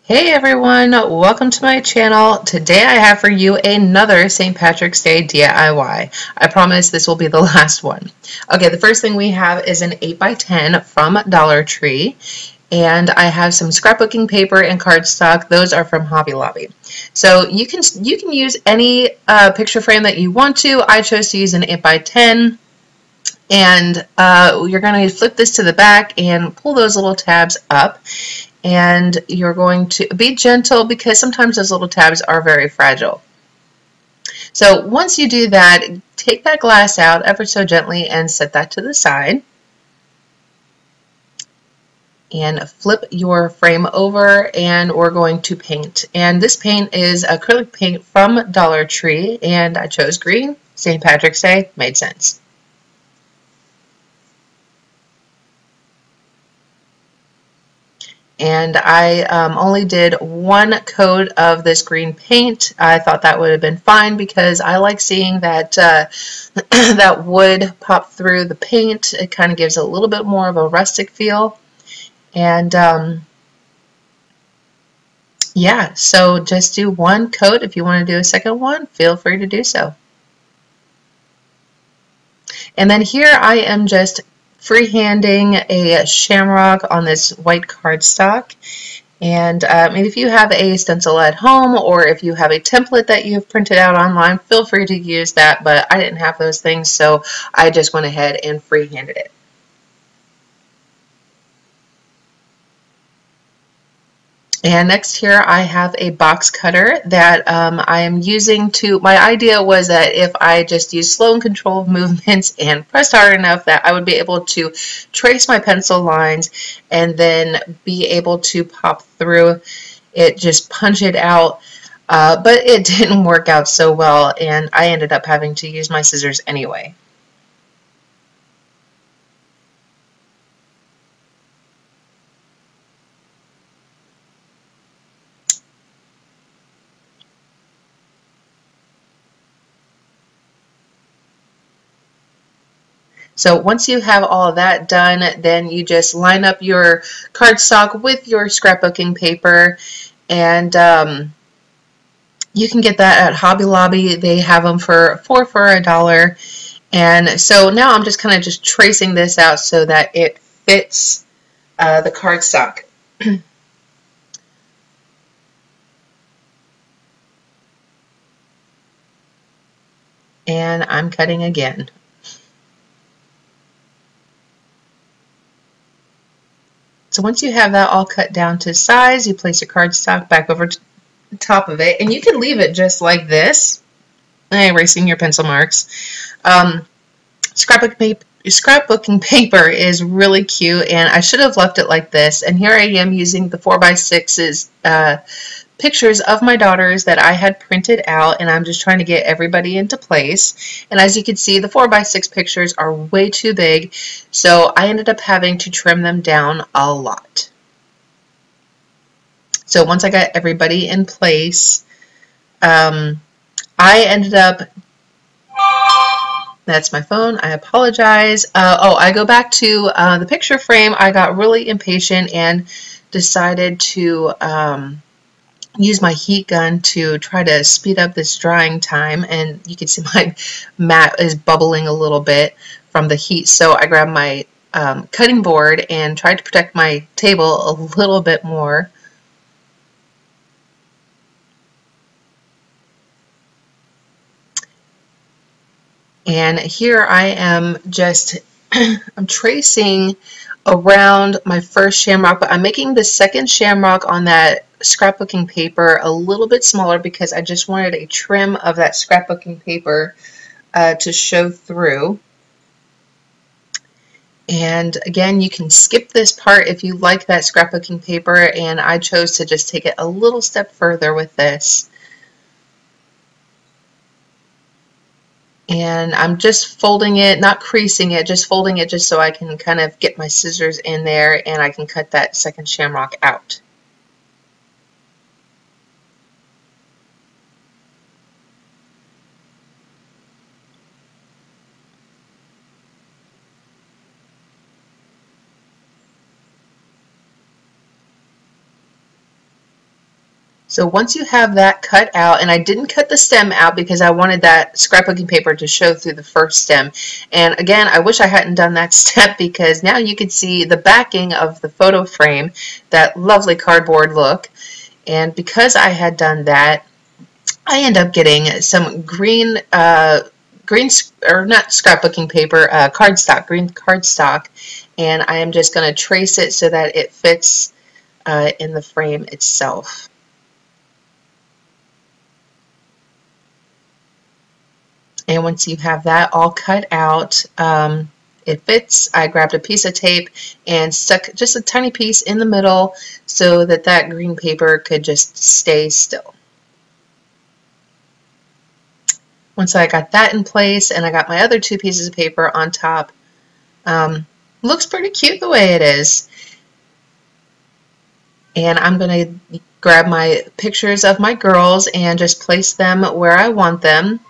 Hey everyone, welcome to my channel. Today I have for you another St. Patrick's Day DIY. I promise this will be the last one. Okay, the first thing we have is an 8x10 from Dollar Tree, and I have some scrapbooking paper and cardstock. Those are from Hobby Lobby. So you can use any picture frame that you want to. I chose to use an 8x10. And you're going to flip this to the back and pull those little tabs up. And you're going to be gentle because sometimes those little tabs are very fragile. So once you do that, take that glass out ever so gently and set that to the side. And flip your frame over, and we're going to paint. And this paint is acrylic paint from Dollar Tree, and I chose green. St. Patrick's Day made sense. And I only did one coat of this green paint. I thought that would have been fine because I like seeing that that wood pop through the paint. It kind of gives a little bit more of a rustic feel. And yeah, so just do one coat. If you want to do a second one, feel free to do so. And then here I am just freehanding a shamrock on this white cardstock. And if you have a stencil at home, or if you have a template that you've printed out online, feel free to use that, but I didn't have those things, so I just went ahead and freehanded it. And next here I have a box cutter that I am using to, my idea was that if I just use slow and controlled movements and pressed hard enough that I would be able to trace my pencil lines and then be able to pop through it, just punch it out. But it didn't work out so well, and I ended up having to use my scissors anyway. So once you have all of that done, then you just line up your cardstock with your scrapbooking paper, and you can get that at Hobby Lobby. They have them for $4 And so now I'm just kind of just tracing this out so that it fits the cardstock. And I'm cutting again. So once you have that all cut down to size, you place your cardstock back over the top of it, and you can leave it just like this, erasing your pencil marks. Scrapbooking paper is really cute, and I should have left it like this. And here I am using the 4x6's pictures of my daughters that I had printed out, and I'm just trying to get everybody into place. And as you can see, the 4x6 pictures are way too big, so I ended up having to trim them down a lot. So once I got everybody in place, I ended up, that's my phone, I apologize. I go back to the picture frame. I got really impatient and decided to use my heat gun to try to speed up this drying time, and you can see my mat is bubbling a little bit from the heat, so I grabbed my cutting board and tried to protect my table a little bit more. And here I am just I'm tracing around my first shamrock, but I'm making the second shamrock on that scrapbooking paper a little bit smaller because I just wanted a trim of that scrapbooking paper to show through. And again, you can skip this part if you like that scrapbooking paper, and I chose to just take it a little step further with this. And I'm just folding it, not creasing it, just folding it just so I can kind of get my scissors in there and I can cut that second shamrock out. So once you have that cut out, and I didn't cut the stem out because I wanted that scrapbooking paper to show through the first stem. And again, I wish I hadn't done that step because now you can see the backing of the photo frame, that lovely cardboard look. And because I had done that, I end up getting some green, or not scrapbooking paper, cardstock, green cardstock. And I am just going to trace it so that it fits in the frame itself. And once you have that all cut out, it fits. I grabbed a piece of tape and stuck just a tiny piece in the middle so that that green paper could just stay still. Once I got that in place and I got my other two pieces of paper on top, looks pretty cute the way it is. And I'm going to grab my pictures of my girls and just place them where I want them.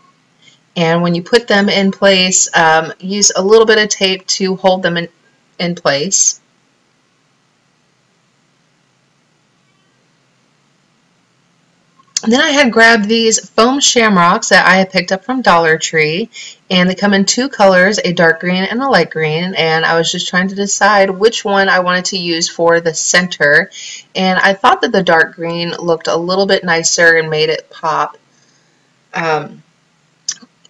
And when you put them in place, use a little bit of tape to hold them in place. And then I had grabbed these foam shamrocks that I had picked up from Dollar Tree, and they come in two colors, a dark green and a light green, and I was just trying to decide which one I wanted to use for the center, and I thought that the dark green looked a little bit nicer and made it pop.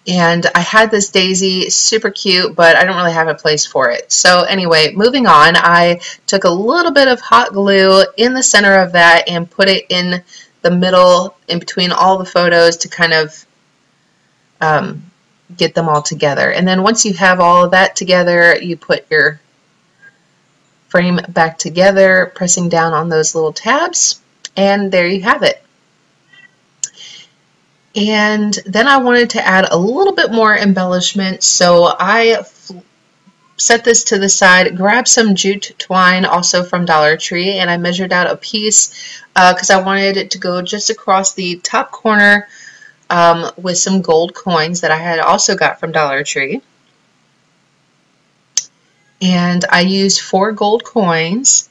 And I had this daisy, super cute, but I don't really have a place for it. So anyway, moving on, I took a little bit of hot glue in the center of that and put it in the middle, in between all the photos, to kind of get them all together. And then once you have all of that together, you put your frame back together, pressing down on those little tabs, and there you have it. And then I wanted to add a little bit more embellishment, so I set this to the side, grabbed some jute twine also from Dollar Tree, and I measured out a piece because I wanted it to go just across the top corner with some gold coins that I had also got from Dollar Tree. And I used 4 gold coins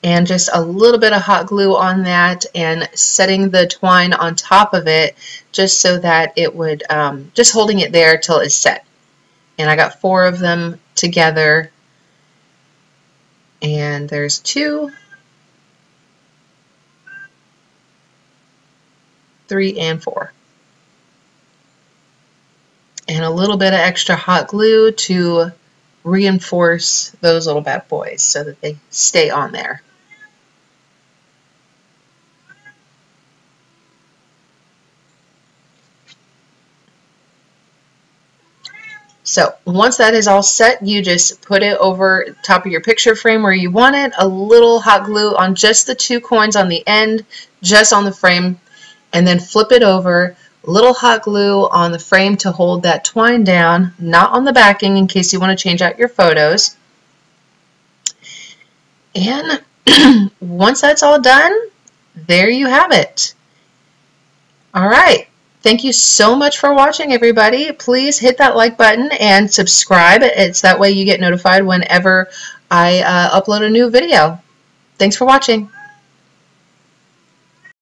and just a little bit of hot glue on that, and setting the twine on top of it just so that it would, just holding it there till it's set. And I got 4 of them together, and there's 2, 3, and 4. And a little bit of extra hot glue to reinforce those little bad boys so that they stay on there. So once that is all set, you just put it over top of your picture frame where you want it, a little hot glue on just the 2 coins on the end, just on the frame, and then flip it over, little hot glue on the frame to hold that twine down, not on the backing in case you want to change out your photos. And once that's all done, there you have it. All right. Thank you so much for watching, everybody. Please hit that like button and subscribe. It's that way you get notified whenever I upload a new video. Thanks for watching.